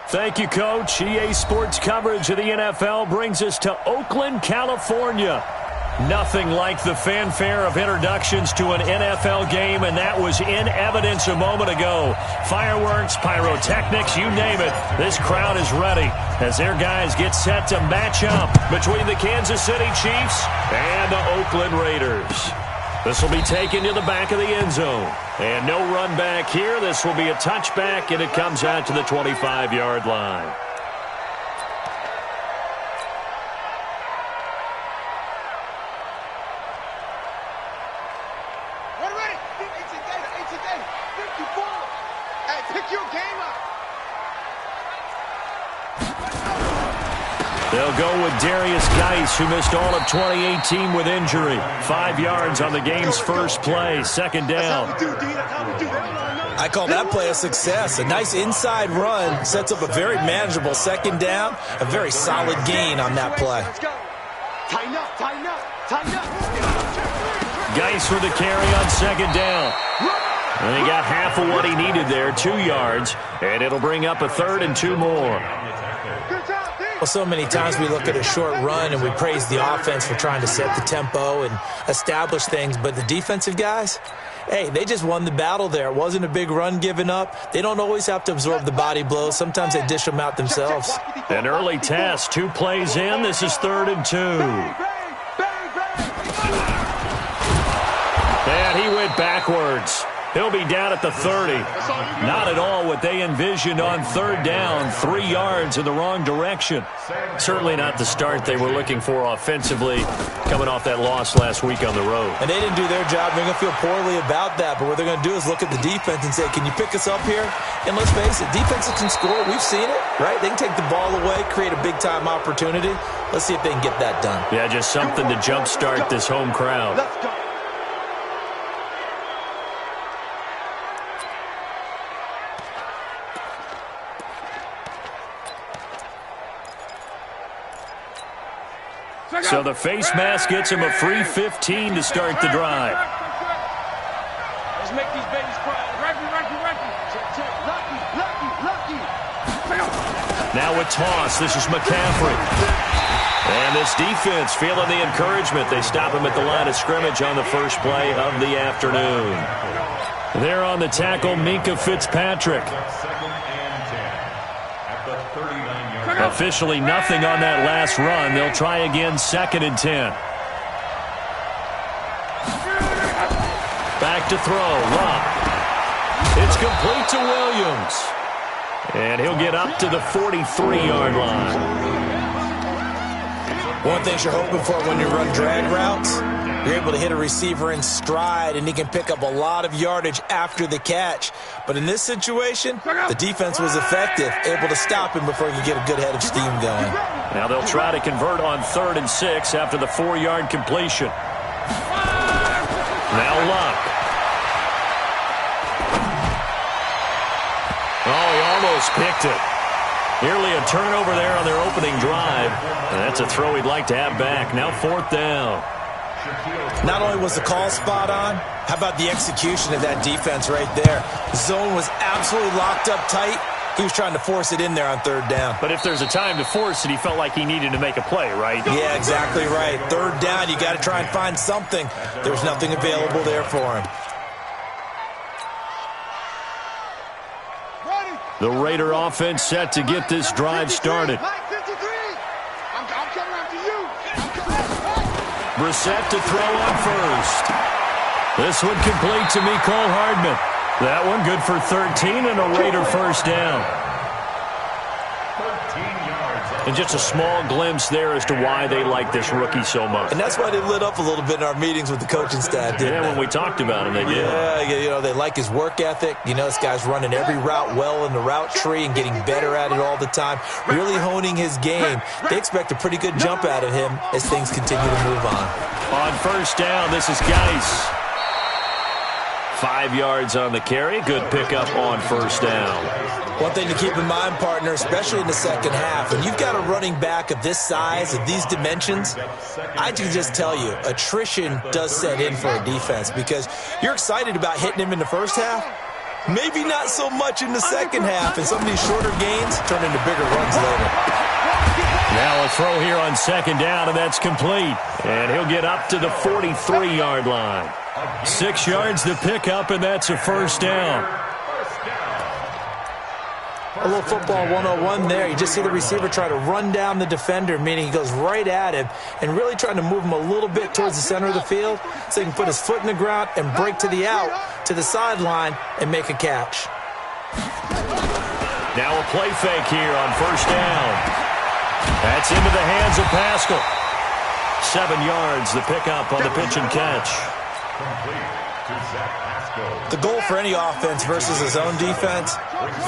Thank you, Coach. EA Sports coverage of the NFL brings us to Oakland, California. Nothing like the fanfare of introductions to an NFL game, and that was in evidence a moment ago. Fireworks, pyrotechnics, you name it. This crowd is ready as their guys get set to match up between the Kansas City Chiefs and the Oakland Raiders. This will be taken to the back of the end zone. And no run back here. This will be a touchback, and it comes out to the 25-yard line. They'll go with Darius Geis, who missed all of 2018 with injury. 5 yards on the game's first play, second down. I call that play a success. A nice inside run sets up a very manageable second down, a very solid gain on that play. Geis for the carry on second down. And he got half of what he needed there, 2 yards, and it'll bring up a 3rd and 2 more. Well, so many times we look at a short run and we praise the offense for trying to set the tempo and establish things, but the defensive guys, hey, they just won the battle there. It wasn't a big run given up. They don't always have to absorb the body blows. Sometimes they dish them out themselves. An early test, 2 plays in. This is 3rd and 2. And he went backwards. He'll be down at the 30. Not at all what they envisioned on 3rd down. 3 yards in the wrong direction. Certainly not the start they were looking for offensively, coming off that loss last week on the road. And they didn't do their job. They're going to feel poorly about that. But what they're going to do is look at the defense and say, can you pick us up here? And let's face it, defenses can score. We've seen it, right? They can take the ball away, create a big-time opportunity. Let's see if they can get that done. Yeah, just something to jumpstart this home crowd. So the face mask gets him a free 15 to start the drive. Let's make these babies cry. Rocky. Now a toss. This is McCaffrey. And this defense feeling the encouragement. They stop him at the line of scrimmage on the first play of the afternoon. There on the tackle, Minka Fitzpatrick. Officially nothing on that last run. They'll try again, 2nd and 10. Back to throw. Luck. It's complete to Williams. And he'll get up to the 43-yard line. One thing you're hoping for when you run drag routes, you're able to hit a receiver in stride, and he can pick up a lot of yardage after the catch. But in this situation, the defense was effective, able to stop him before he could get a good head of steam going. Now they'll try to convert on 3rd and 6 after the 4-yard completion. Now Luck. Oh, he almost picked it. Nearly a turnover there on their opening drive. And that's a throw he'd like to have back. Now 4th down. Not only was the call spot on, how about the execution of that defense right there? The zone was absolutely locked up tight. He was trying to force it in there on 3rd down. But if there's a time to force it, he felt like he needed to make a play, right? Yeah, exactly right. 3rd down, you got to try and find something. There's nothing available there for him. The Raider offense set to get this drive started. Brissett to throw on first. This one complete to Mecole Hardman. That one good for 13 and a Raider first down. And just a small glimpse there as to why they like this rookie so much. And that's why they lit up a little bit in our meetings with the coaching staff, didn't they? When we talked about him, they did. Yeah, they like his work ethic. This guy's running every route well in the route tree and getting better at it all the time, really honing his game. They expect a pretty good jump out of him as things continue to move on. On first down, this is Geis. 5 yards on the carry. Good pickup on first down. One thing to keep in mind, partner, especially in the second half, when you've got a running back of this size, of these dimensions, I can just tell you, attrition does set in for a defense because you're excited about hitting him in the first half, Maybe not so much in the second half, and some of these shorter gains turn into bigger runs later. Now a throw here on second down, and that's complete. And he'll get up to the 43-yard line. 6 yards to pick up, and that's a first down. A little football 101 there. You just see the receiver try to run down the defender, meaning he goes right at him and really trying to move him a little bit towards the center of the field so he can put his foot in the ground and break to the out, to the sideline, and make a catch. Now a play fake here on first down. That's into the hands of Pascal. 7 yards, the pickup on the pitch and catch. The goal for any offense versus his own defense,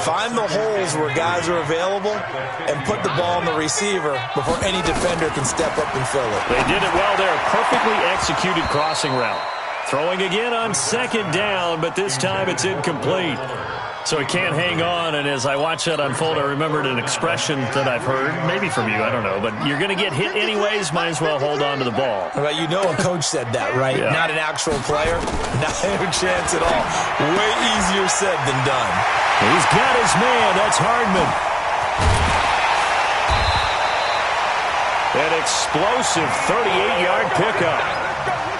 find the holes where guys are available and put the ball on the receiver before any defender can step up and fill it. They did it well there. Perfectly executed crossing route. Throwing again on second down, but this time it's incomplete. So he can't hang on, and as I watch that unfold, I remembered an expression that I've heard, maybe from you, I don't know, but you're going to get hit anyways, might as well hold on to the ball. Well, you know a coach said that, right? Yeah. Not an actual player. Not a chance at all. Way easier said than done. He's got his man. That's Hardman. An explosive 38-yard pickup.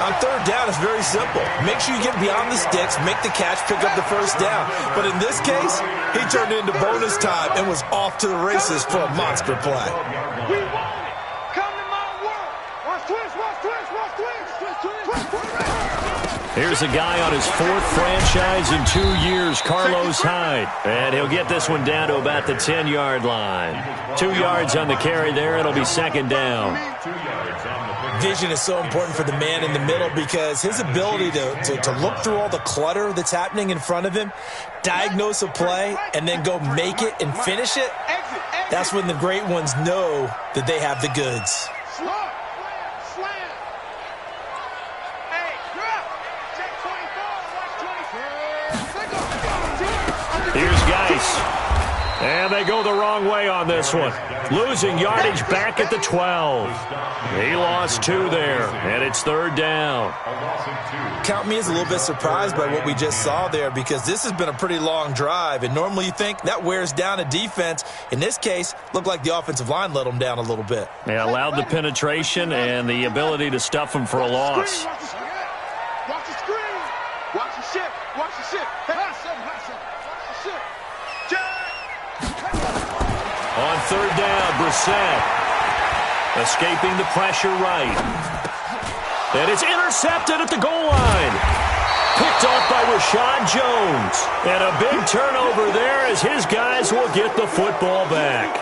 On third down, it's very simple. Make sure you get beyond the sticks, make the catch, pick up the first down. But in this case, he turned it into bonus time and was off to the races for a monster play. We want it. Come to my world. Watch twist, watch twist, watch twist. Here's a guy on his 4th franchise in 2 years, Carlos Hyde. And he'll get this one down to about the 10-yard line. 2 yards on the carry there. It'll be second down. Vision is so important for the man in the middle because his ability to look through all the clutter that's happening in front of him, diagnose a play, and then go make it and finish it, that's when the great ones know that they have the goods. Here's Geis. And they go the wrong way on this one. Losing yardage back at the 12. He lost 2 there, and it's third down. Count me as a little bit surprised by what we just saw there because this has been a pretty long drive, and normally you think that wears down a defense. In this case, looked like the offensive line let them down a little bit. They allowed the penetration and the ability to stuff them for a loss. Watch the screen. Watch the ship. Watch the ship. Watch the ship. On third down, Brissett escaping the pressure right. And it's intercepted at the goal line. Picked off by Rashad Jones. And a big turnover there as his guys will get the football back.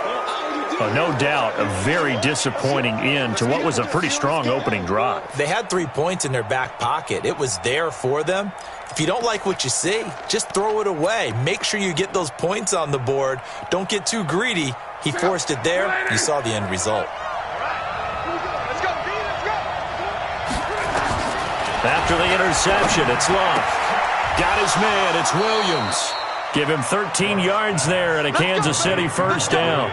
No doubt a very disappointing end to what was a pretty strong opening drive. They had 3 points in their back pocket. It was there for them. If you don't like what you see, just throw it away. Make sure you get those points on the board. Don't get too greedy. He forced it there. You saw the end result. After the interception, it's Love. Got his man. It's Williams. Give him 13 yards there and a Kansas City first down.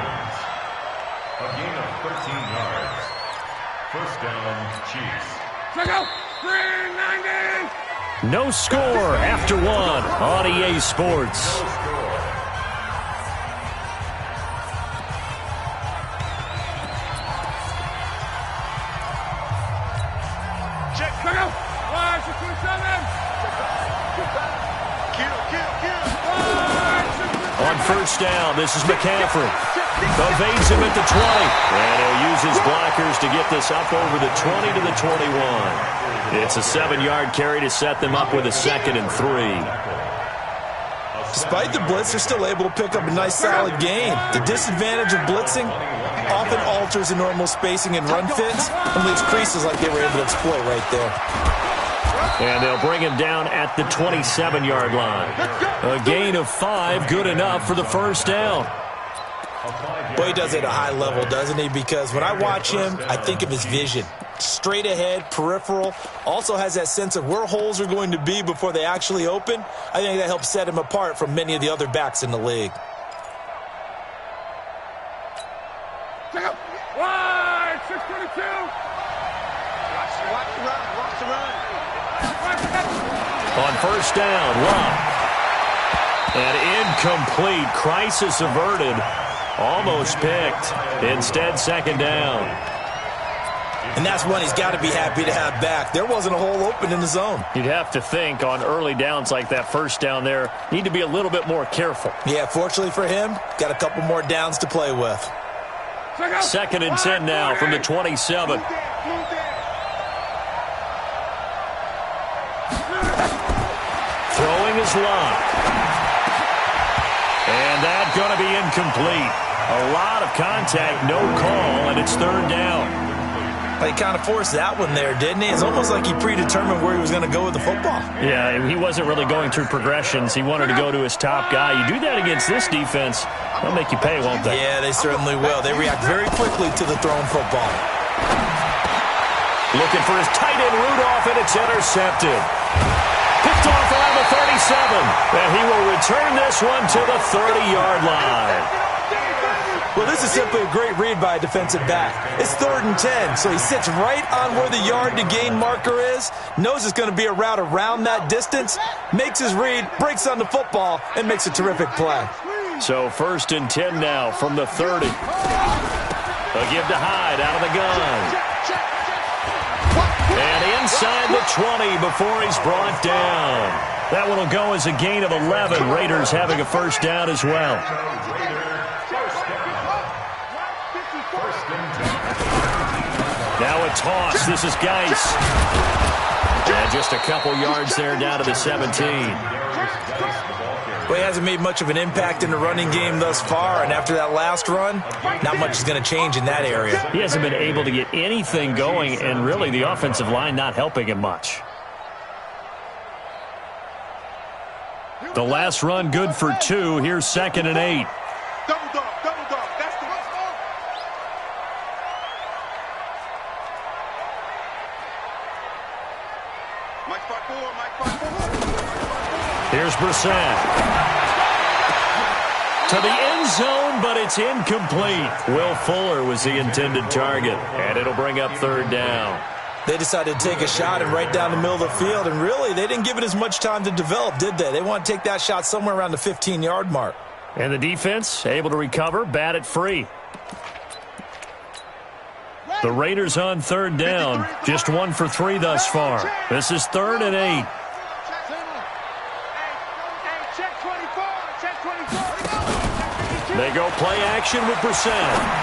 A gain of 13 yards. First down, Chiefs. Check out. 390. No score after 1 on EA Sports. Check out. 5-27. On first down, this is McCaffrey. Evades him at the 20. And he'll use his blockers to get this up over the 20 to the 21. It's a 7-yard carry to set them up with a 2nd and 3. Despite the blitz, they're still able to pick up a nice solid gain. The disadvantage of blitzing often alters the normal spacing and run fits and leaves creases like they were able to exploit right there. And they'll bring him down at the 27-yard line. A gain of 5, good enough for the first down. Boy, he does it at a high level, doesn't he? Because when I watch him, I think of his vision. Straight ahead, peripheral, also has that sense of where holes are going to be before they actually open. I think that helps set him apart from many of the other backs in the league. Wide, 622. Watch the run. On first down, Love. And incomplete. Crisis averted. Almost picked. Instead, second down. And that's one he's got to be happy to have back. There wasn't a hole open in the zone. You'd have to think on early downs like that first down there, need to be a little bit more careful. Yeah, fortunately for him, got a couple more downs to play with. Second and 10 now from the 27. Throwing his lock. And that's going to be incomplete. A lot of contact, no call, and it's third down. He kind of forced that one there, didn't he? It's almost like he predetermined where he was going to go with the football. Yeah, he wasn't really going through progressions. He wanted to go to his top guy. You do that against this defense, they'll make you pay, won't they? Yeah, they certainly will. They react very quickly to the thrown football. Looking for his tight end Rudolph, and it's intercepted. Picked off around the 37. And he will return this one to the 30-yard line. Well, this is simply a great read by a defensive back. It's third and 10, so he sits right on where the yard-to-gain marker is, knows it's going to be a route around that distance, makes his read, breaks on the football, and makes a terrific play. So first and 10 now from the 30. A give to Hyde out of the gun. And inside the 20 before he's brought down. That one will go as a gain of 11. Raiders having a first down as well. Now a toss. This is Geis. And just a couple yards there down to the 17. Well, he hasn't made much of an impact in the running game thus far, and after that last run, not much is going to change in that area. He hasn't been able to get anything going, and really the offensive line not helping him much. The last run good for 2. Here's second and 8. Double dog, double dog. That's the Mike 5-4, Mike 5-4. Here's Brissett. To the end zone, but it's incomplete. Will Fuller was the intended target, and it'll bring up third down. They decided to take a shot and right down the middle of the field, and really, they didn't give it as much time to develop, did they? They want to take that shot somewhere around the 15-yard mark. And the defense able to recover, bat it free. The Raiders on third down, just 1 for 3 thus far. This is third and 8. They go play action with Brissett.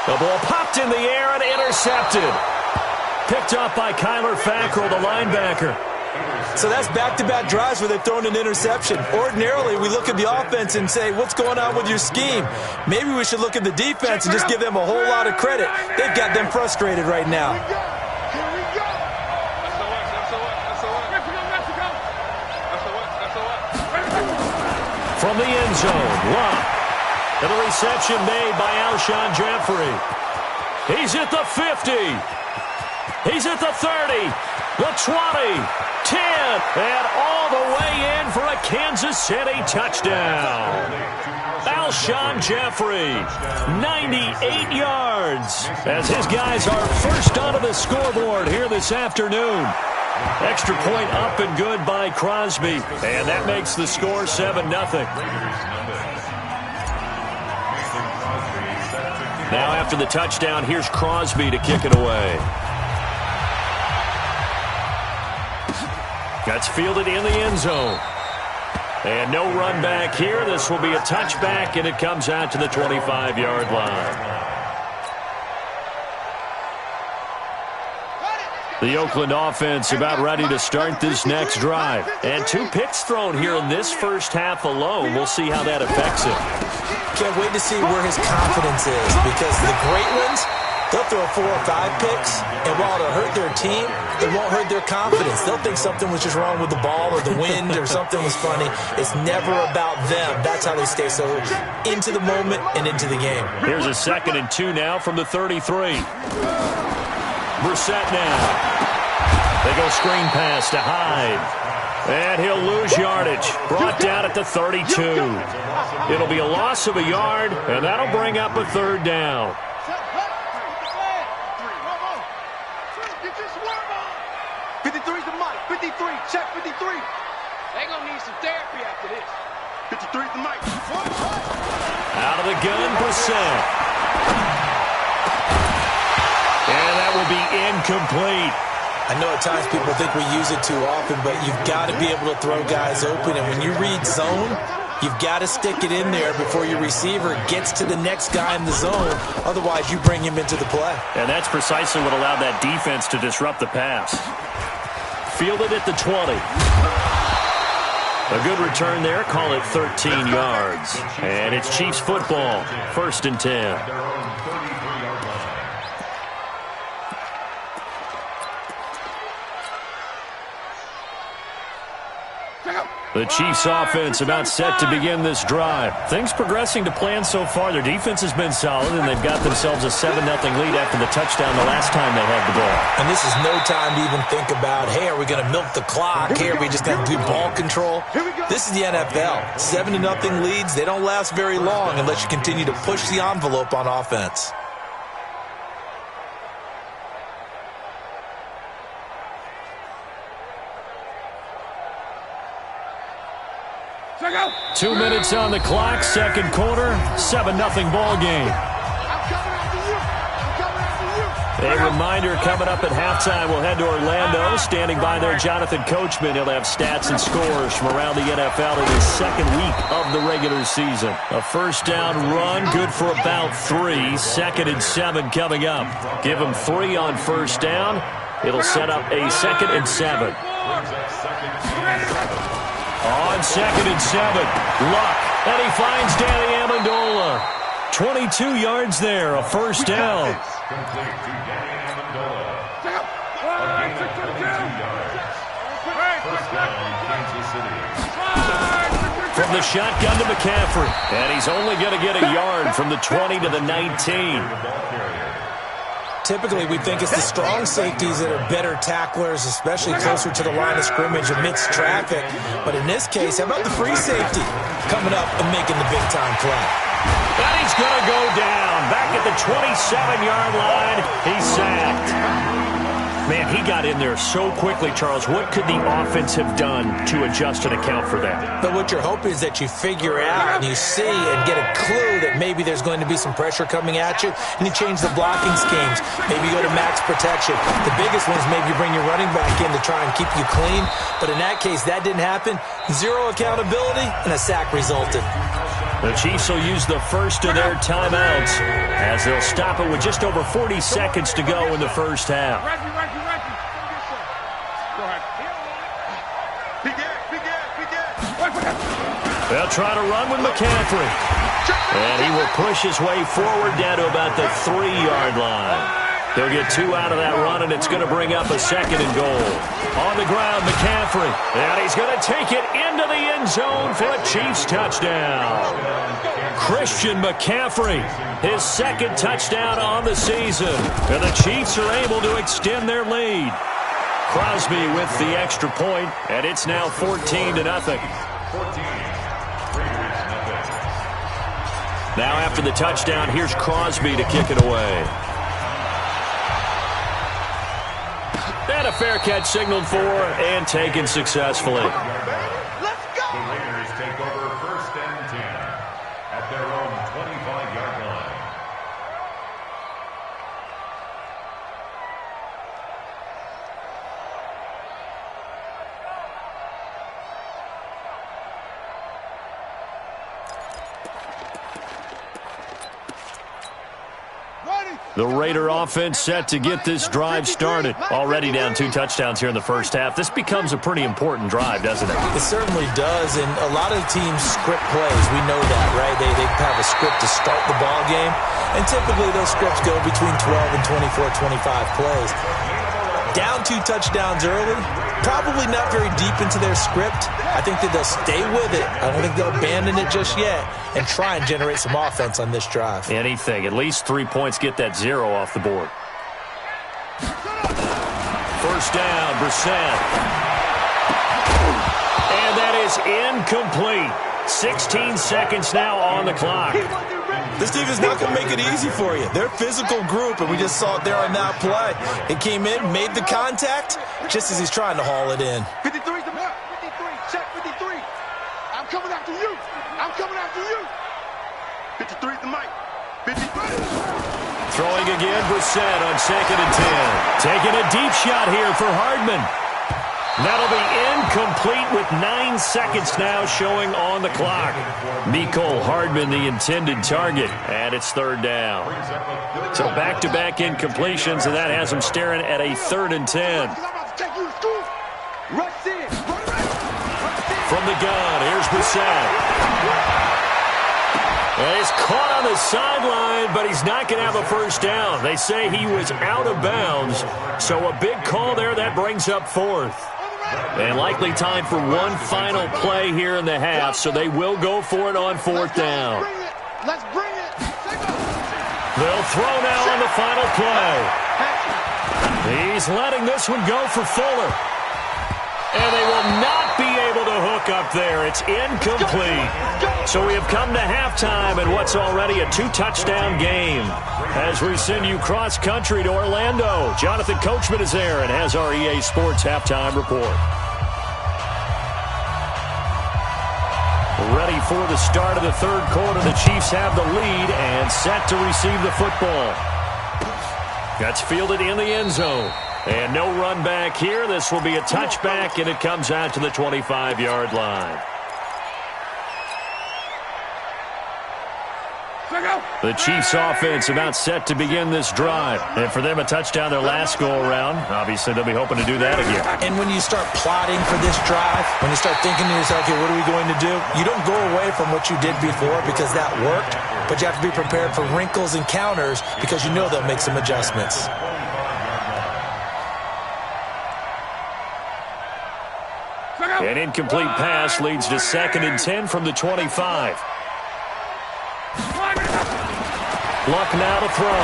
The ball popped in the air and intercepted. Picked up by Kyler Fackrell, the linebacker. So that's back-to-back drives where they've thrown an interception. Ordinarily, we look at the offense and say, what's going on with your scheme? Maybe we should look at the defense and just give them a whole lot of credit. They've got them frustrated right now. From the end zone, Locke. And the reception made by Alshon Jeffrey. He's at the 50. He's at the 30. The 20. 10. And all the way in for a Kansas City touchdown. Alshon Jeffrey, 98 yards. As his guys are first onto the scoreboard here this afternoon. Extra point up and good by Crosby. And that makes the score 7-0. Now after the touchdown, here's Crosby to kick it away. That's fielded in the end zone. And no run back here. This will be a touchback, and it comes out to the 25-yard line. The Oakland offense about ready to start this next drive. And 2 picks thrown here in this first half alone. We'll see how that affects him. Can't wait to see where his confidence is, because the great ones, they'll throw 4 or 5 picks, and while it'll hurt their team, it won't hurt their confidence. They'll think something was just wrong with the ball or the wind or something was funny. It's never about them. That's how they stay so into the moment and into the game. Here's a 2nd and 2 now from the 33. Brissett now. They go screen pass to Hyde. And he'll lose yardage. Brought down at the 32. It'll be a loss of a yard, and that'll bring up a third down. They're going to need some therapy after this. 53's the mic. Out of the gun, Brissett. And that will be incomplete. I know at times people think we use it too often, but you've got to be able to throw guys open. And when you read zone, you've got to stick it in there before your receiver gets to the next guy in the zone. Otherwise, you bring him into the play. And that's precisely what allowed that defense to disrupt the pass. Fielded at the 20. A good return there. Call it 13 yards. And it's Chiefs football. 1st and 10. The Chiefs offense about set to begin this drive. Things progressing to plan so far. Their defense has been solid, and they've got themselves a 7-0 lead after the touchdown the last time they had the ball. And this is no time to even think about, hey, are we going to milk the clock? Hey, are we just going to do ball control? This is the NFL. 7-0 leads, they don't last very long unless you continue to push the envelope on offense. Go. 2 minutes on the clock, second quarter, 7-0 ball game. A reminder coming up at halftime, we'll head to Orlando. Standing by there, Jonathan Coachman. He'll have stats and scores from around the NFL in his second week of the regular season. A first down run, good for about 3. 2nd and 7 coming up. Give him 3 on first down. It'll set up a 2nd and 7. On 2nd and 7, Luck, and he finds Danny Amendola. 22 yards there, a first down. Complete to Danny Amendola. A gain of 22 yards. First down, Kansas City. From the shotgun to McCaffrey, and he's only going to get a yard from the 20 to the 19. Typically, we think it's the strong safeties that are better tacklers, especially closer to the line of scrimmage amidst traffic. But in this case, how about the free safety coming up and making the big-time play? And he's going to go down. Back at the 27-yard line, he's sacked. Man, he got in there so quickly, Charles. What could the offense have done to adjust and account for that? But what you're hoping is that you figure out and you see and get a clue that maybe there's going to be some pressure coming at you, and you change the blocking schemes. Maybe you go to max protection. The biggest one is maybe you bring your running back in to try and keep you clean. But in that case, that didn't happen. 0 accountability, and a sack resulted. The Chiefs will use the first of their timeouts as they'll stop it with just over 40 seconds to go in the first half. They'll try to run with McCaffrey. And he will push his way forward down to about the 3-yard line. They'll get 2 out of that run, and it's going to bring up a 2nd and goal. On the ground, McCaffrey. And he's going to take it into the end zone for a Chiefs touchdown. Christian McCaffrey, his 2nd touchdown on the season. And the Chiefs are able to extend their lead. Crosby with the extra point, and it's now 14-0. Now after the touchdown, here's Crosby to kick it away. And a fair catch signaled for and taken successfully. Let's go! The Raiders take over 1st and 10 at their own 25-yard line. The Raider offense set to get this drive started. Already down 2 touchdowns here in the first half. This becomes a pretty important drive, doesn't it? It certainly does, and a lot of teams script plays. We know that, right? They have a script to start the ball game, and typically those scripts go between 12 and 24, 25 plays. Down 2 touchdowns early, probably not very deep into their script. I think that they'll stay with it. I don't think they'll abandon it just yet and try and generate some offense on this drive. Anything. At least 3 points, get that 0 off the board. First down, Brissett. And that is incomplete. 16 seconds now on the clock. This team is not going to make it easy for you. They're a physical group, and we just saw it there on that play. It came in, made the contact, just as he's trying to haul it in. 53's the mark. 53, check 53. coming after you. I'm coming after you. 53 at the mic. 53. Throwing again, Brissett on 2nd and 10. Taking a deep shot here for Hardman. That'll be incomplete with 9 seconds now showing on the clock. Mecole Hardman, the intended target, and it's 3rd down. So back-to-back incompletions, and that has him staring at a 3rd and 10. From the gun, here's Brissett. Well, he's caught on the sideline, but he's not going to have a first down. They say he was out of bounds, so a big call there. That brings up 4th. And likely time for one final play here in the half, so they will go for it on 4th down. Let's bring it. They'll throw now on the final play. He's letting this one go for Fuller. And they will not be able to hook up there. It's incomplete. So we have come to halftime in what's already a 2-touchdown game. As we send you cross-country to Orlando, Jonathan Coachman is there and has our EA Sports halftime report. Ready for the start of the 3rd quarter. The Chiefs have the lead and set to receive the football. That's fielded in the end zone. And no run back here. This will be a touchback, and it comes out to the 25-yard line. The Chiefs offense about set to begin this drive. And for them, a touchdown their last go-around. Obviously, they'll be hoping to do that again. And when you start plotting for this drive, when you start thinking to yourself, okay, what are we going to do? You don't go away from what you did before because that worked, but you have to be prepared for wrinkles and counters because you know they'll make some adjustments. An incomplete pass leads to 2nd and 10 from the 25. Luck now to throw.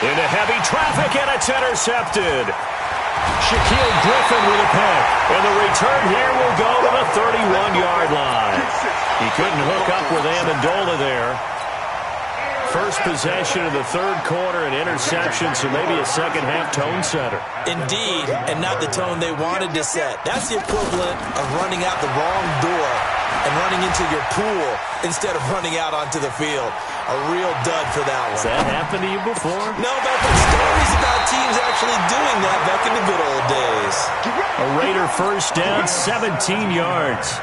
Into heavy traffic, and it's intercepted. Shaquille Griffin with a pick. And the return here will go to the 31-yard line. He couldn't hook up with Amendola there. First possession of the 3rd quarter, an interception, so maybe a second-half tone setter. Indeed, and not the tone they wanted to set. That's the equivalent of running out the wrong door and running into your pool instead of running out onto the field. A real dud for that one. Has that happened to you before? No, but I've heard stories about teams actually doing that back in the good old days. A Raider first down, 17 yards.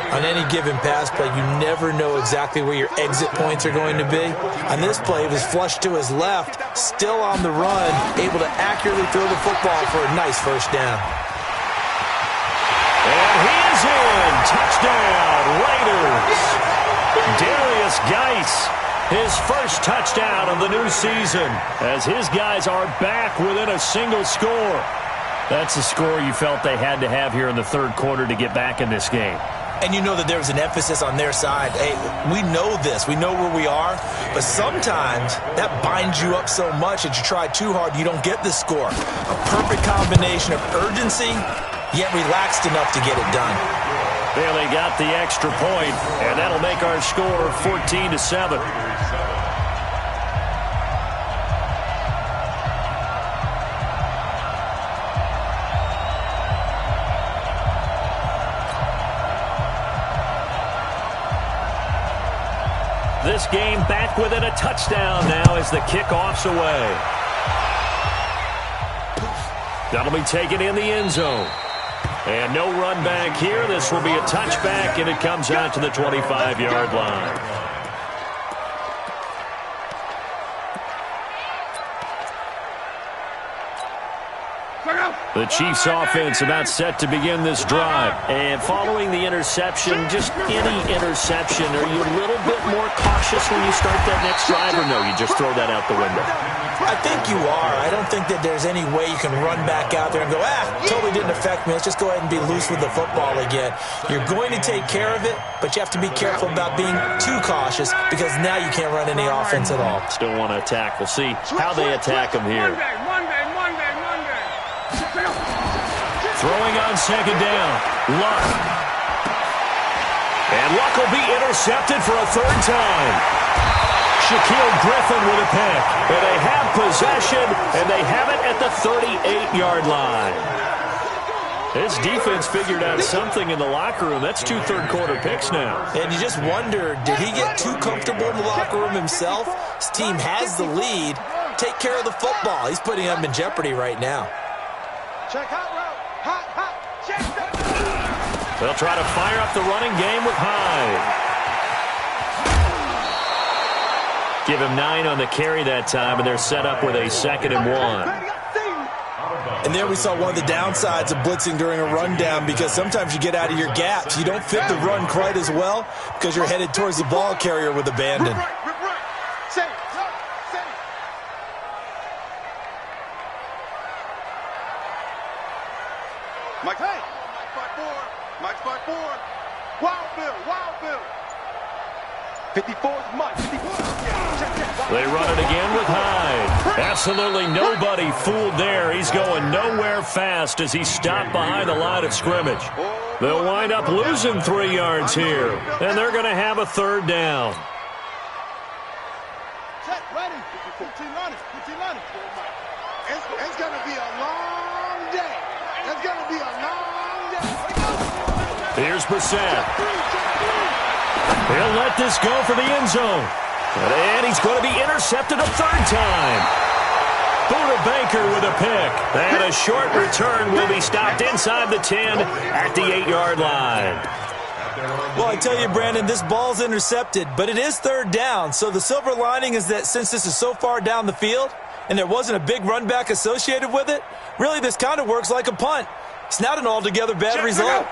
On any given pass play, you never know exactly where your exit points are going to be. On this play, it was flushed to his left, still on the run, able to accurately throw the football for a nice first down. And he is in. Touchdown, Raiders. Darius Geis, his first touchdown of the new season, as his guys are back within a single score. That's the score you felt they had to have here in the 3rd quarter to get back in this game. And you know that there was an emphasis on their side. Hey, we know this. We know where we are. But sometimes that binds you up so much that you try too hard, you don't get the score. A perfect combination of urgency, yet relaxed enough to get it done. There they got the extra point, and that'll make our score 14-7. This game back within a touchdown now as the kickoff's away. That'll be taken in the end zone. And no run back here. This will be a touchback, and it comes out to the 25-yard line. The Chiefs offense about set to begin this drive. And following the interception, just any interception, are you a little bit more cautious when you start that next drive, or no, you just throw that out the window? I think you are. I don't think that there's any way you can run back out there and go, totally didn't affect me. Let's just go ahead and be loose with the football again. You're going to take care of it, but you have to be careful about being too cautious because now you can't run any offense at all. Still want to attack. We'll see how they attack them here. Throwing on second down. Luck. And Luck will be intercepted for a 3rd time. Shaquille Griffin with a pick. And they have possession, and they have it at the 38-yard line. This defense figured out something in the locker room. That's 2 third-quarter picks now. And you just wonder, did he get too comfortable in the locker room himself? His team has the lead. Take care of the football. He's putting them in jeopardy right now. Check hot route. Hot. Check that. They'll try to fire up the running game with Hyde. Give him 9 on the carry that time, and they're set up with a 2nd and 1. And there we saw one of the downsides of blitzing during a rundown, because sometimes you get out of your gaps. You don't fit the run quite as well because you're headed towards the ball carrier with abandon. Mike's by 4. Wild Bill. 54's Mike. 54. They run it again with Hyde. Absolutely nobody fooled there. He's going nowhere fast as he stopped behind the line of scrimmage. They'll wind up losing 3 yards here, and they're going to have a 3rd down. Check, ready. It's going to be a long day. It's going to be a long day. Here's Brissett. He'll let this go for the end zone. And he's going to be intercepted a 3rd time. Buda Baker with a pick. And a short return will be stopped inside the 10 at the 8-yard line. Well, I tell you, Brandon, this ball's intercepted, but it is 3rd down. So the silver lining is that since this is so far down the field and there wasn't a big run back associated with it, really this kind of works like a punt. It's not an altogether bad result.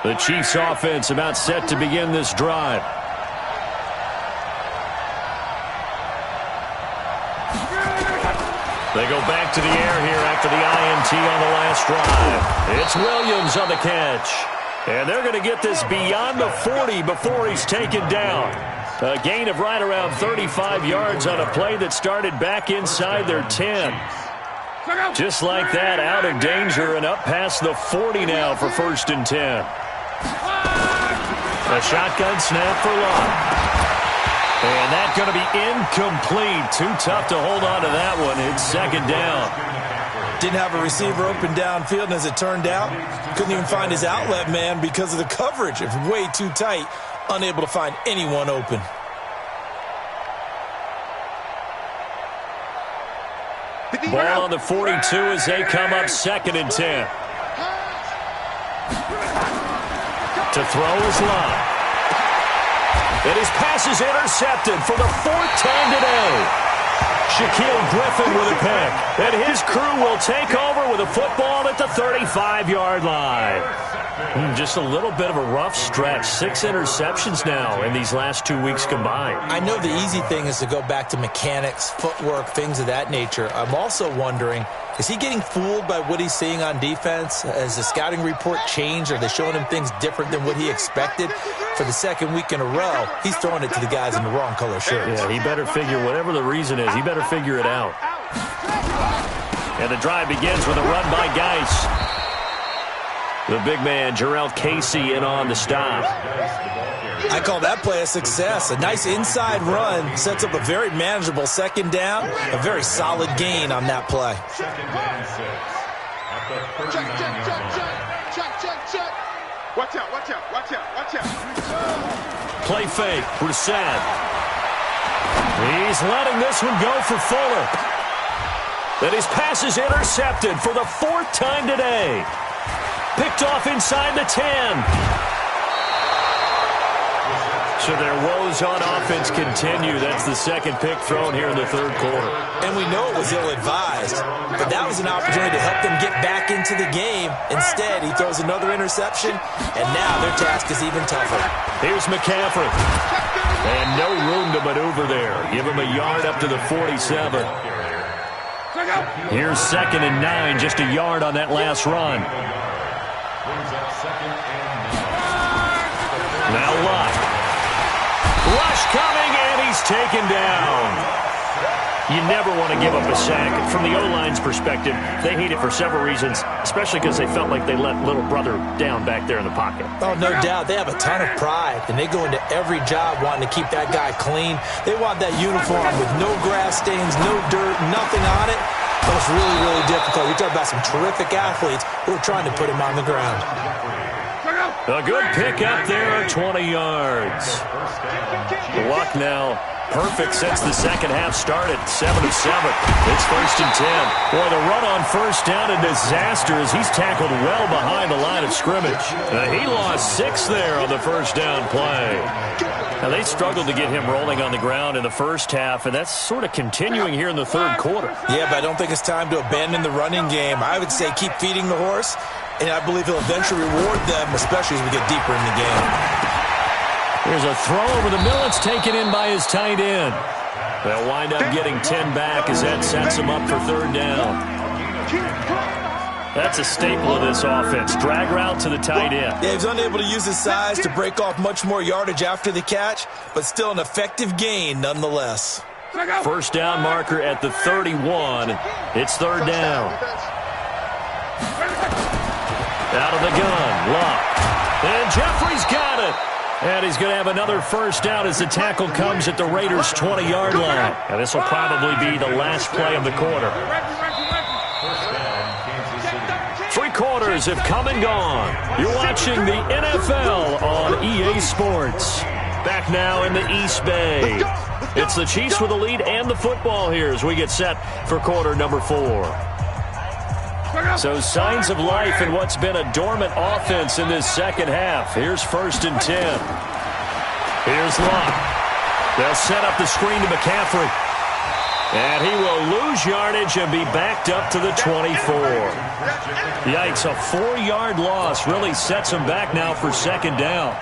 The Chiefs offense about set to begin this drive. They go back to the air here after the INT on the last drive. It's Williams on the catch. And they're going to get this beyond the 40 before he's taken down. A gain of right around 35 yards on a play that started back inside their 10. Just like that, out of danger and up past the 40 now for 1st and 10. A shotgun snap for Lott. And that's going to be incomplete. Too tough to hold on to that one. It's 2nd down. Didn't have a receiver open downfield, and as it turned out, couldn't even find his outlet man because of the coverage. It was way too tight, unable to find anyone open. Ball on the 42 as they come up 2nd and 10. To throw is Lott. And his pass is intercepted for the 4th time today. Shaquille Griffin with a pick. And his crew will take over with a football at the 35-yard line. Just a little bit of a rough stretch. 6 interceptions now in these last 2 weeks combined. I know the easy thing is to go back to mechanics, footwork, things of that nature. I'm also wondering, is he getting fooled by what he's seeing on defense? Has the scouting report changed? Are they showing him things different than what he expected? For the 2nd week in a row, he's throwing it to the guys in the wrong color shirts. Yeah, he better figure, whatever the reason is, he better figure it out. And the drive begins with a run by Geis. The big man, Jarrell Casey, in on the stop. I call that play a success. A nice inside run sets up a very manageable 2nd down. A very solid gain on that play. Check. Watch out. Play fake, Brissett. He's letting this one go for Fuller. Then his pass is intercepted for the 4th time today. Picked off inside the 10. So their woes on offense continue. That's the 2nd pick thrown here in the 3rd quarter. And we know it was ill-advised, but that was an opportunity to help them get back into the game. Instead, he throws another interception, and now their task is even tougher. Here's McCaffrey. And no room to maneuver there. Give him a yard up to the 47. Here's 2nd and 9, just a yard on that last run. Now Lott. Rush coming, and he's taken down. You never want to give up a sack. From the O-line's perspective, they hate it for several reasons, especially because they felt like they let little brother down back there in the pocket. Oh, no doubt. They have a ton of pride, and they go into every job wanting to keep that guy clean. They want that uniform with no grass stains, no dirt, nothing on it. It was really, really difficult. You're talking about some terrific athletes who are trying to put him on the ground. A good pick up there, 20 yards. Luck now perfect since the second half started, 7 of 7. It's 1st and 10. Boy, the run on first down, a disaster as he's tackled well behind the line of scrimmage. He lost 6 there on the first down play. Now, they struggled to get him rolling on the ground in the first half, and that's sort of continuing here in the third quarter. Yeah, but I don't think it's time to abandon the running game. I would say keep feeding the horse, and I believe he'll eventually reward them, especially as we get deeper in the game. Here's a throw over the middle. It's taken in by his tight end. They'll wind up getting 10 back as that sets him up for third down. That's a staple of this offense. Drag route to the tight end. Yeah, he was unable to use his size to break off much more yardage after the catch, but still an effective gain nonetheless. First down marker at the 31. It's third down. Out of the gun, Luck. And Jeffrey's got it. And he's going to have another first down as the tackle comes at the Raiders' 20-yard line. And this will probably be the last play of the quarter. 3 quarters have come and gone. You're watching the NFL on EA Sports. Back now in the East Bay. It's the Chiefs with the lead and the football here as we get set for quarter number 4. So signs of life in what's been a dormant offense in this second half. Here's 1st and 10. Here's Luck. They'll set up the screen to McCaffrey. And he will lose yardage and be backed up to the 24. Yikes, a 4-yard loss really sets him back now for second down.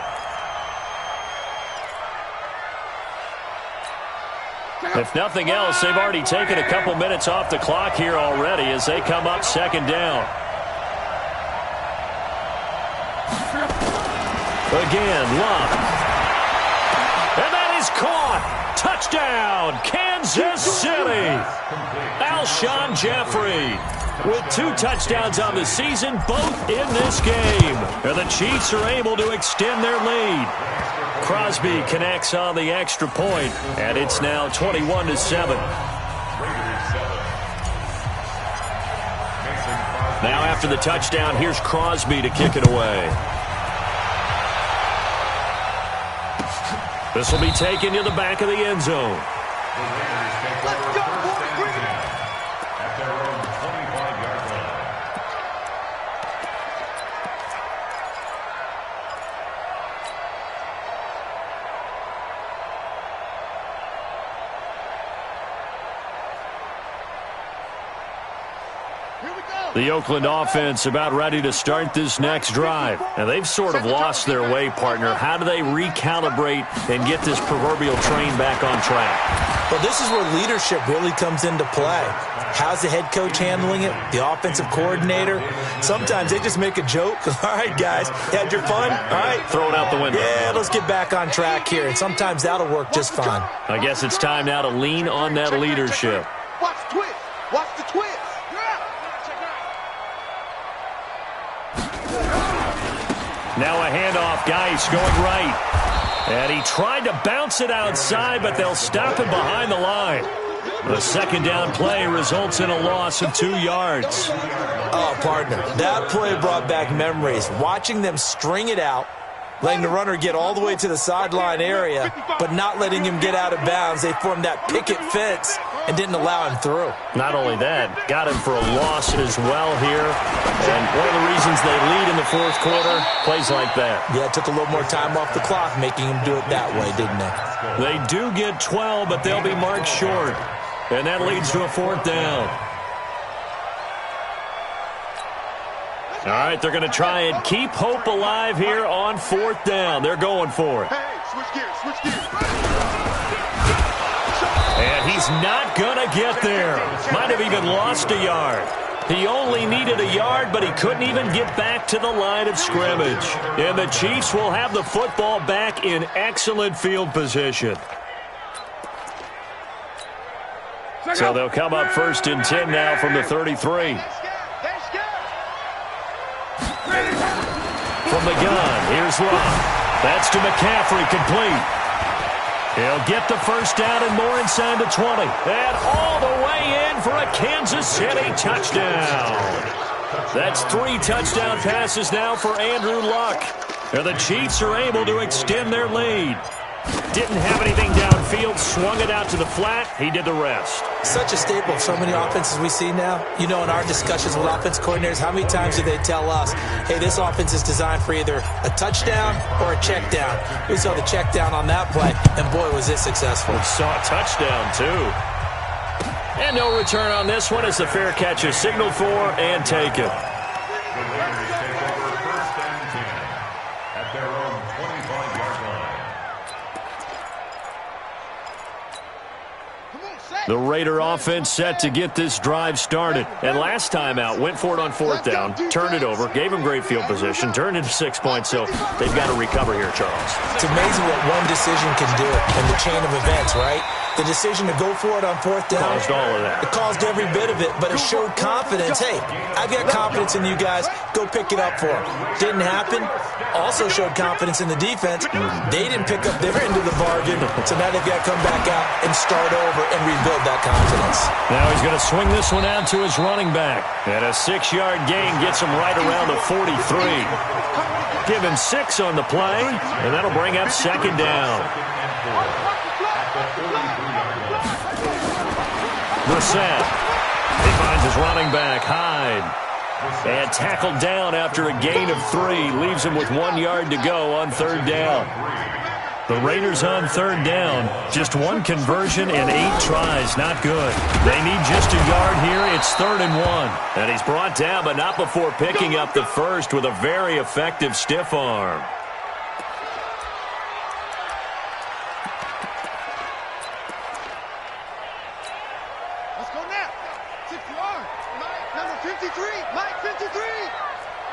If nothing else, they've already taken a couple minutes off the clock here already as they come up second down. Again, Luck. And that is caught. Touchdown, Kansas City. Alshon Jeffrey with 2 touchdowns on the season, both in this game. And the Chiefs are able to extend their lead. Crosby connects on the extra point, and it's now 21-7. Now after the touchdown, here's Crosby to kick it away. This will be taken to the back of the end zone. Let's go, At their own 25-yard line. The Oakland offense about ready to start this next drive. And they've sort of lost their way, partner. How do they recalibrate and get this proverbial train back on track? Well, this is where leadership really comes into play. How's the head coach handling it? The offensive coordinator? Sometimes they just make a joke. All right, guys, you had your fun? All right. Throw it out the window. Yeah, let's get back on track here. And sometimes that'll work just fine. I guess it's time now to lean on that leadership. Watch the twist. Watch the twist. Now a handoff, Geis going right. And he tried to bounce it outside, but they'll stop him behind the line. The second down play results in a loss of 2 yards. Oh, partner, that play brought back memories. Watching them string it out, letting the runner get all the way to the sideline area, but not letting him get out of bounds. They formed that picket fence and didn't allow him through. Not only that, got him for a loss as well here. And one of the reasons they lead in the fourth quarter, plays like that. Yeah, it took a little more time off the clock, making him do it that way, didn't it? They do get 12, but they'll be marked short. And that leads to a fourth down. All right, they're going to try and keep hope alive here on fourth down. They're going for it. Hey, switch gears, switch gears. And he's not going to get there. Might have even lost a yard. He only needed a yard, but he couldn't even get back to the line of scrimmage. And the Chiefs will have the football back in excellent field position. So they'll come up 1st and 10 now from the 33. From the gun, here's Luck. That's to McCaffrey, complete. He'll get the first down and more inside the 20. And all the way in for a Kansas City touchdown. That's 3 touchdown passes now for Andrew Luck. And the Chiefs are able to extend their lead. Didn't have anything downfield, swung it out to the flat. He did the rest. Such a staple of so many offenses we see now. You know, in our discussions with offense coordinators, how many times do they tell us, hey, this offense is designed for either a touchdown or a check down. We saw the check down on that play, and boy, was it successful. We saw a touchdown, too. And no return on this one as the fair catch is signaled for and taken. The Raider offense set to get this drive started. And last time out, went for it on 4th down, turned it over, gave them great field position, turned into 6 points, so they've got to recover here, Charles. It's amazing what one decision can do in the chain of events, right? The decision to go for it on 4th down. Caused all of that. It caused every bit of it, but it showed confidence. Hey, I've got confidence in you guys. Go pick it up for them. Didn't happen. Also showed confidence in the defense. They didn't pick up their end of the bargain, so now they've got to come back out and start over and rebuild that confidence. Now he's going to swing this one out to his running back. And a 6-yard gain gets him right around the 43. Give him 6 on the play, and that'll bring up 2nd down. Brissett. He finds his running back, Hyde. And tackled down after a gain of 3. Leaves him with 1 yard to go on 3rd down. The Raiders on 3rd down. Just 1 conversion and 8 tries. Not good. They need just a yard here. It's 3rd and 1. And he's brought down, but not before picking up the first with a very effective stiff arm. Let's go now. 6 yards. Number 53. Mike 53.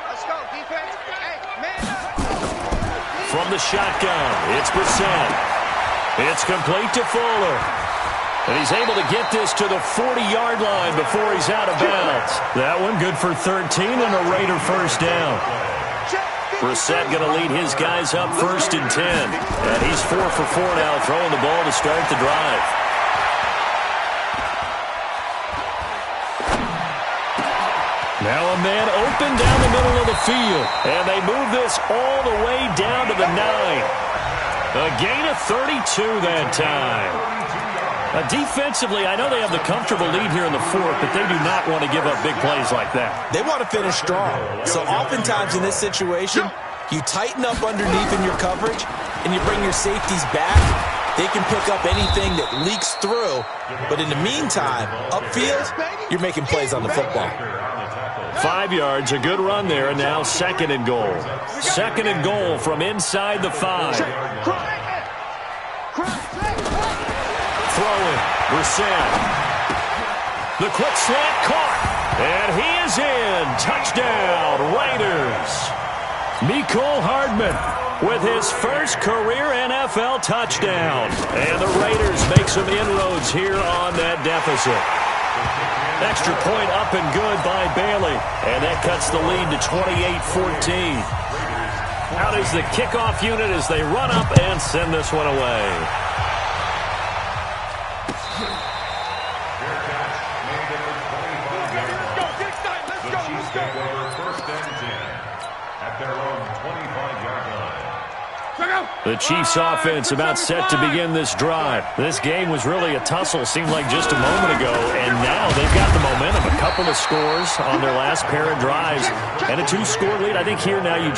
Let's go, defense. Hey, man up. From the shotgun, it's Brissett. It's complete to Fuller. And he's able to get this to the 40-yard line before he's out of bounds. That one good for 13 and a Raider first down. Brissett going to lead his guys up 1st and 10. And he's 4 for 4 now, throwing the ball to start the drive. Now a man open down the middle of the field. And they move this all the way down to the 9. A gain of 32 that time. Defensively, I know they have the comfortable lead here in the 4th, but they do not want to give up big plays like that. They want to finish strong. So oftentimes in this situation, you tighten up underneath in your coverage, and you bring your safeties back. They can pick up anything that leaks through. But in the meantime, upfield, you're making plays on the football. 5 yards, a good run there, and now 2nd and goal. 2nd and goal from inside the 5. Throw it, Brissett. The quick slant caught, and he is in. Touchdown, Raiders. Mecole Hardman with his first career NFL touchdown. And the Raiders make some inroads here on that deficit. Extra point up and good by Bailey. And that cuts the lead to 28-14. Out is the kickoff unit as they run up and send this one away. The Chiefs offense about set to begin this drive. This game was really a tussle, seemed like just a moment ago, and now they've got the momentum. A couple of scores on their last pair of drives and a 2-score lead. I think here now you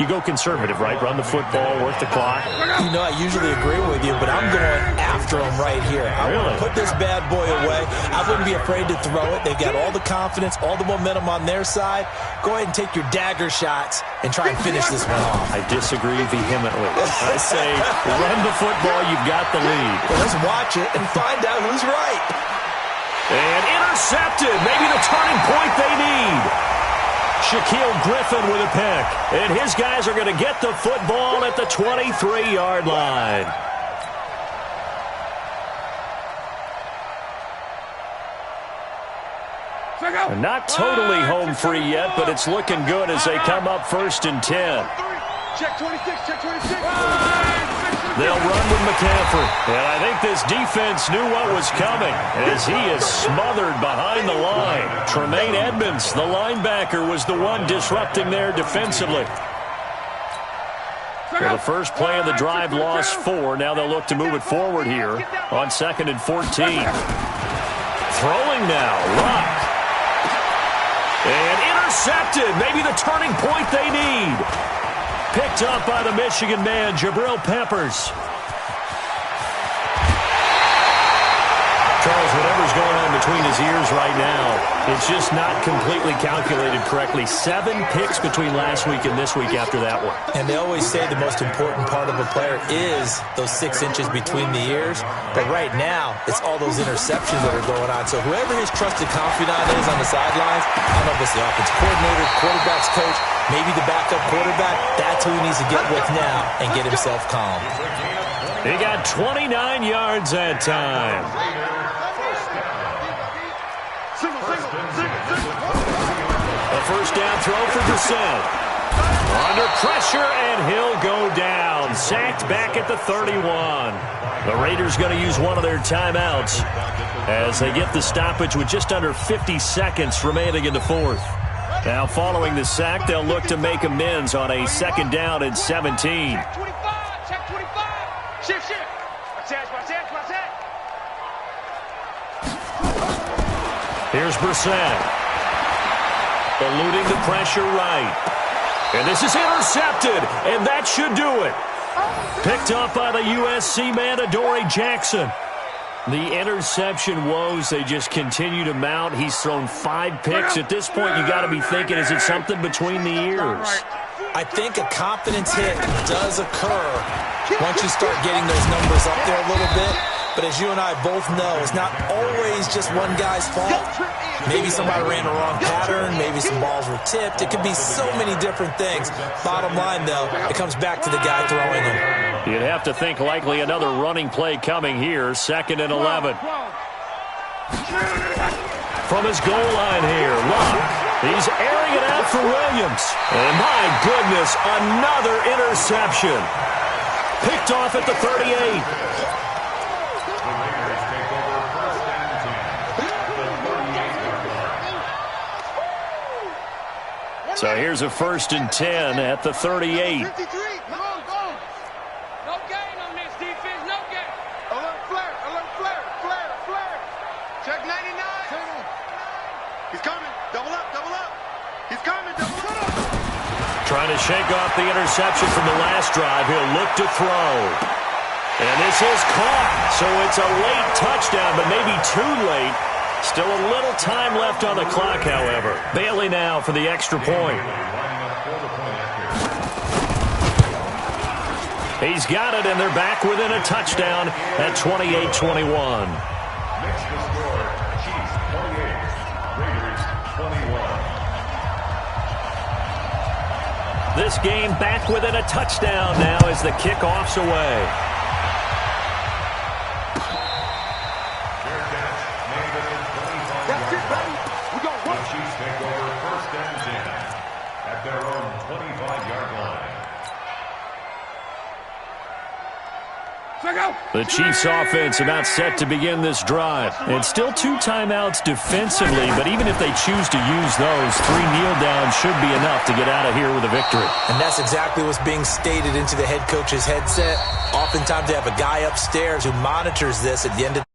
go conservative, right? Run the football, work the clock. You know, I usually agree with you, but I'm going after them right here. I want to put this bad boy away. I wouldn't be afraid to throw it. They've got all the confidence, all the momentum on their side. Go ahead and take your dagger shots and try and finish this one off. I disagree vehemently. I say run the football, you've got the lead. Well, let's watch it and find out who's right. And intercepted, maybe the turning point they need. Shaquille Griffin with a pick. And his guys are going to get the football at the 23-yard line. Not totally home free yet, but it's looking good as they come up 1st and 10. Check 26, check 26. They'll run with McCaffrey. And I think this defense knew what was coming as he is smothered behind the line. Tremaine Edmonds, the linebacker, was the one disrupting there defensively. Well, the first play of the drive lost 4. Now they'll look to move it forward here on 2nd and 14. Throwing now, Luck. And intercepted. Maybe the turning point they need. Picked up by the Michigan man, Jabril Peppers. Charles, whatever's going on between his ears right now, it's just not completely calculated correctly. 7 picks between last week and this week after that one. And they always say the most important part of a player is those 6 inches between the ears. But right now, it's all those interceptions that are going on. So whoever his trusted confidant is on the sidelines, I don't know if it's the offense coordinator, quarterback's coach, maybe the backup quarterback, that's who he needs to get with now and get himself calm. He got 29 yards that time. A first down throw for Brissett. Under pressure, and he'll go down. Sacked back at the 31. The Raiders going to use one of their timeouts as they get the stoppage with just under 50 seconds remaining in the 4th. Now following the sack, they'll look to make amends on a 2nd down and 17. Check 25. Check 25. Shift. Attack. Here's Brissett. Eluding the pressure right. And this is intercepted, and that should do it. Picked up by the USC man, Adoree Jackson. The interception woes, they just continue to mount. He's thrown 5 picks. At this point, you got to be thinking, is it something between the ears? I think a confidence hit does occur once you start getting those numbers up there a little bit. But as you and I both know, it's not always just one guy's fault. Maybe somebody ran the wrong pattern. Maybe some balls were tipped. It could be so many different things. Bottom line, though, it comes back to the guy throwing them. You'd have to think likely another running play coming here. 2nd and 11. From his goal line here, Luck. He's airing it out for Williams. And my goodness, another interception. Picked off at the 38. So here's a 1st and 10 at the 38. 53. Come on, go. No gain on this defense. No gain. Alert flare. Check 99. He's coming. Double up. He's coming. Double up. Trying to shake off the interception from the last drive. He'll look to throw. And this is caught. So it's a late touchdown, but maybe too late. Still a little time left on the clock, however. Bailey now for the extra point. He's got it, and they're back within a touchdown at 28-21. Next to score, Chiefs 28, Raiders 21. This game back within a touchdown now as the kickoff's away. The Chiefs offense about set to begin this drive. And still 2 timeouts defensively, but even if they choose to use those, 3 kneel downs should be enough to get out of here with a victory. And that's exactly what's being stated into the head coach's headset. Oftentimes they have a guy upstairs who monitors this at the end of